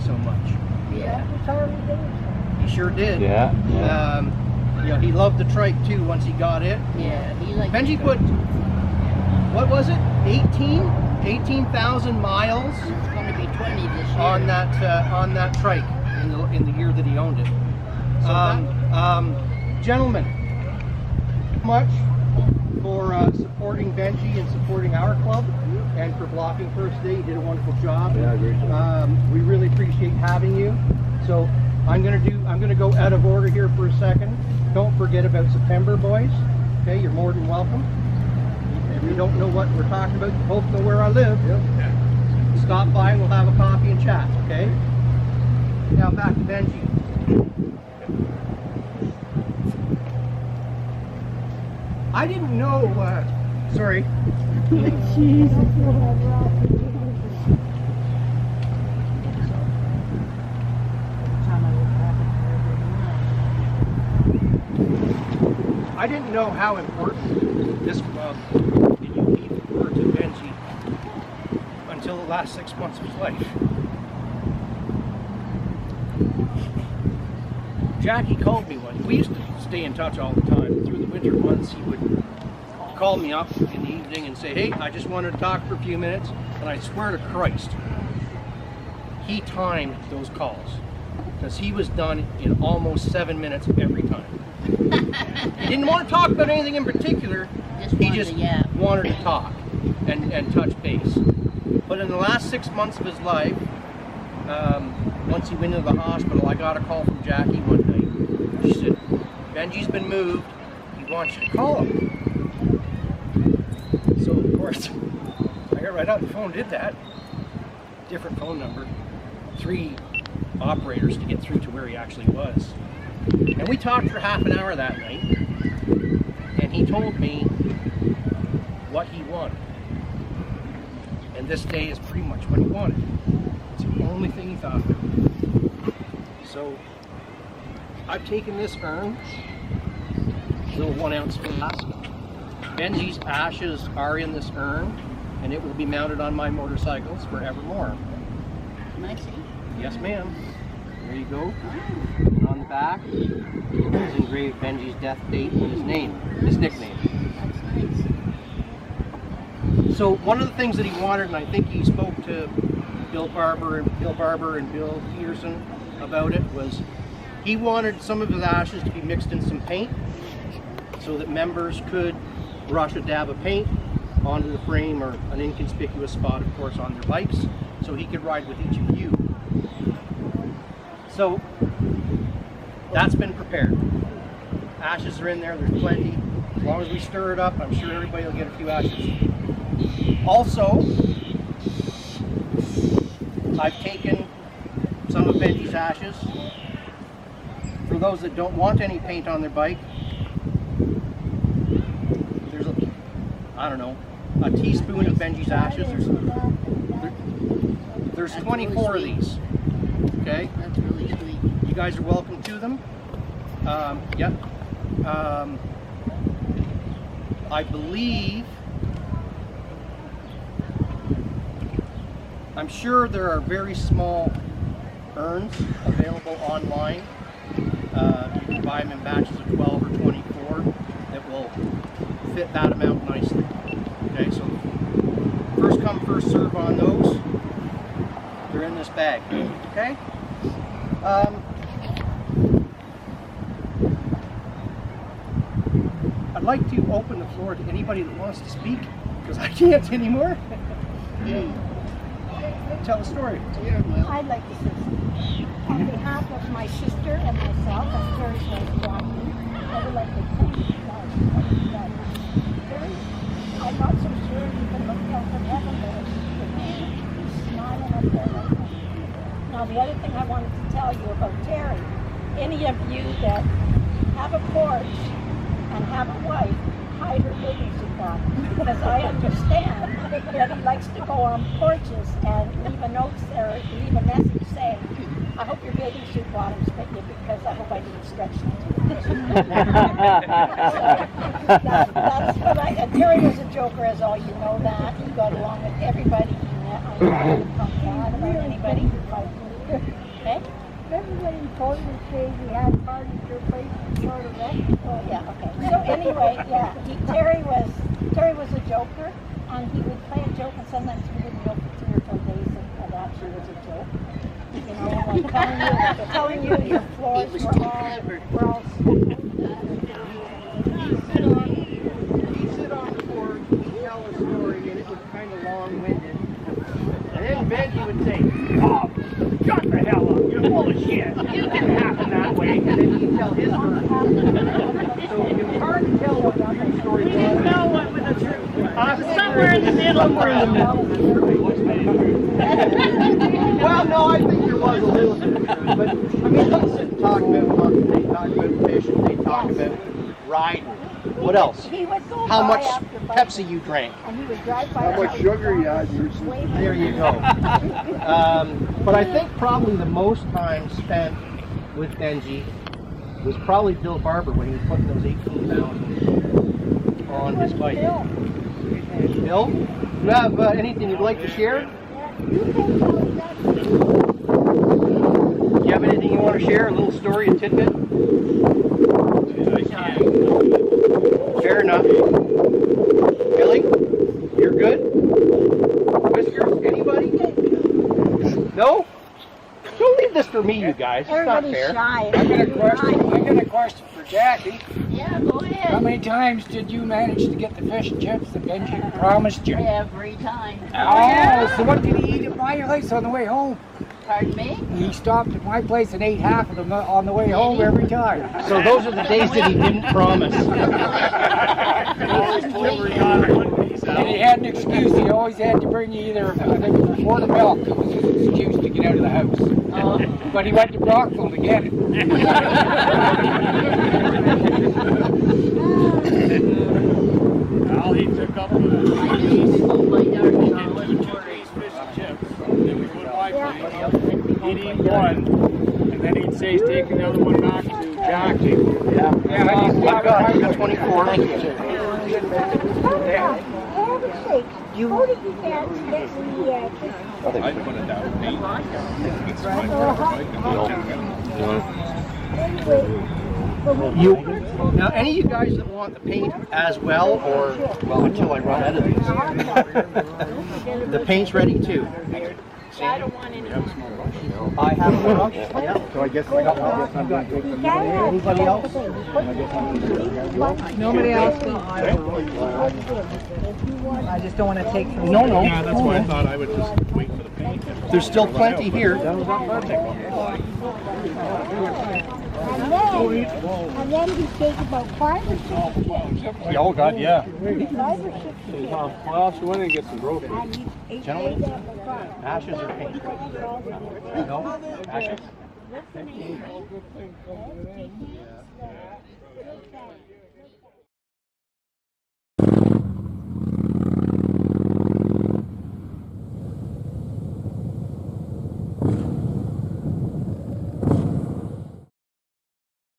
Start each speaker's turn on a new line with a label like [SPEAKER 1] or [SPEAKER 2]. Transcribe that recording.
[SPEAKER 1] so much.
[SPEAKER 2] Yeah.
[SPEAKER 1] He sure did.
[SPEAKER 3] Yeah.
[SPEAKER 1] You know, he loved the trike too once he got it.
[SPEAKER 2] Yeah, he liked
[SPEAKER 1] Benji put, what was it, 18,000 miles
[SPEAKER 2] It's going to be 20 this year.
[SPEAKER 1] on that trike in the year that he owned it. Gentlemen, much for supporting Benji and supporting our club, and for blocking first day. You did a wonderful job.
[SPEAKER 3] Yeah, great job.
[SPEAKER 1] We really appreciate having you. So I'm gonna go out of order here for a second. Don't forget about September, boys. Okay, you're more than welcome. If you don't know what we're talking about, you both know where I live. Stop by and we'll have a coffee and chat, okay? Now back to Benji. I didn't know, sorry. I didn't know how important this club and you people were to Benji until the last 6 months of his life. Jackie called me once. We used to stay in touch all the time. Through the winter months, he would call me up in the evening and say, hey, I just wanted to talk for a few minutes. And I swear to Christ, he timed those calls, because he was done in almost 7 minutes every time. He didn't want to talk about anything in particular. He just wanted to talk and touch base. But in the last 6 months of his life, once he went into the hospital, I got a call from Jackie one night. She said, Benji's been moved. He wants you to call him. So, of course, I got right out the phone, did that. Different phone number. 3 operators to get through to where he actually was. And we talked for half an hour that night. And he told me what he wanted. And this day is pretty much what he wanted. It's the only thing he thought of. So I've taken this urn, little 1 ounce flask. Benji's ashes are in this urn, and it will be mounted on my motorcycles forevermore.
[SPEAKER 2] Can I see?
[SPEAKER 1] Yes, ma'am. There you go. And on the back is engraved Benji's death date and his name, his nickname.
[SPEAKER 2] That's nice.
[SPEAKER 1] So one of the things that he wanted, and I think he spoke to Bill Barber and Bill Peterson about it, was he wanted some of his ashes to be mixed in some paint so that members could brush a dab of paint onto the frame, or an inconspicuous spot, of course, on their bikes, so he could ride with each of you. So that's been prepared. Ashes are in there, there's plenty. As long as we stir it up, I'm sure everybody will get a few ashes. Also, I've taken some of Benji's ashes. For those that don't want any paint on their bike, there's a, I don't know, a teaspoon of Benji's ashes. There's 24 of these. Okay?
[SPEAKER 2] That's really sweet.
[SPEAKER 1] You guys are welcome to them. Yep. I believe, I'm sure there are very small urns available online. You can buy them in batches of 12 or 24 that will fit that amount nicely. Okay, so first come, first serve on those. They're in this bag. Okay? I'd like to open the floor to anybody that wants to speak, because I can't anymore. Tell a story.
[SPEAKER 4] I'd like to say something. On behalf of my sister and myself, as Terry said, Jackie, I would like to thank you guys for what you've done. Terry, I'm not so sure you can look down from heaven, but he's smiling up there right now. Now, the other thing I wanted to tell you about Terry, any of you that have a porch and have a wife, hide her bathing suit bottom, because I understand that he likes to go on porches and leave a note or leave a message saying, I hope your bathing suit bottoms fit you because I hope I didn't stretch them too much. That's what and Terry was a joker, as all you know that. He got along with everybody he met. I never talked bad about anybody.
[SPEAKER 2] Okay?
[SPEAKER 4] Remember when he told us we had parties at your place in sort of that?
[SPEAKER 2] Oh, yeah, okay.
[SPEAKER 4] So anyway, yeah, Terry was a joker, and he would play a joke, and sometimes he would joke for 3 or 4 days, and it actually was a joke. You know, like telling you your floors
[SPEAKER 2] He was
[SPEAKER 4] were
[SPEAKER 2] too
[SPEAKER 4] all
[SPEAKER 2] clever.
[SPEAKER 1] He'd sit on the porch, tell a story, and it was kind of long-winded. And then Benji would say, "Oh, shut the hell up! You're full of shit. It didn't happen that way." And then he'd tell his version. So it was hard to tell what the true story was.
[SPEAKER 2] know what the truth was.
[SPEAKER 1] Somewhere in the middle. Somewhere in the middle. Well, no, I think there was a little bit of truth, but I mean, they sit and talk about hunting, they talk about fishing, they talk about riding. What else?
[SPEAKER 4] He would go
[SPEAKER 1] How
[SPEAKER 4] by
[SPEAKER 1] much
[SPEAKER 4] after
[SPEAKER 1] Pepsi you drank?
[SPEAKER 4] and he would drive by.
[SPEAKER 3] How much sugar you had?
[SPEAKER 1] There you go. But I think probably the most time spent with Benji was probably Bill Barber when he was putting those 18,000 on his bike. Bill, you have anything you'd like to share? Do you have anything you want to share? A little story, a tidbit? Fair enough. Billy, you're good? Whiskers, anybody? No? Don't leave this for me, you guys. It's not
[SPEAKER 4] Everybody's
[SPEAKER 1] fair.
[SPEAKER 4] shy.
[SPEAKER 5] I got a question for Jackie.
[SPEAKER 2] Yeah, go
[SPEAKER 5] How
[SPEAKER 2] ahead.
[SPEAKER 5] many times did you manage to get the fish and chips that Benji promised you?
[SPEAKER 2] Every time.
[SPEAKER 5] Oh, so what did he eat at my place on the way home?
[SPEAKER 2] Pardon me?
[SPEAKER 5] He stopped at my place and ate half of them on the way home every time.
[SPEAKER 1] So those are the days that he didn't promise.
[SPEAKER 5] And he had an excuse. He always had to bring you either, I think, a quart of milk. It was his excuse to get out of the house. But he went to Brockville to get it.
[SPEAKER 6] Well, he took up the
[SPEAKER 2] My days, oh my darling, I was
[SPEAKER 6] Chinese fish and chips. Then we go to my place. He'd eat one, and then he'd say he's taking the other one back to Jackie.
[SPEAKER 5] Yeah, he's
[SPEAKER 1] I've got 24. Thank you, sir.
[SPEAKER 4] You go to the dance, get the
[SPEAKER 6] I put it down.
[SPEAKER 1] You now, any of you guys that want the paint as well, or well, until I run out of these, the paint's ready too.
[SPEAKER 2] I don't want any.
[SPEAKER 1] I have a brush. Yeah.
[SPEAKER 3] So I guess I'm going to take some.
[SPEAKER 1] Anybody else?
[SPEAKER 7] Nobody else can. I just don't want to take from.
[SPEAKER 1] No, no.
[SPEAKER 6] Yeah, that's why I thought I would just wait for the paint.
[SPEAKER 1] There's still plenty here.
[SPEAKER 4] and then he takes about 5 or 6 days.
[SPEAKER 1] Oh God, yeah.
[SPEAKER 4] 5 or 6 days.
[SPEAKER 6] Well, she went and get some groceries.
[SPEAKER 4] And he ate
[SPEAKER 1] Gentlemen,
[SPEAKER 4] days at the farm.
[SPEAKER 1] ashes or paint? No, ashes.
[SPEAKER 4] Listening.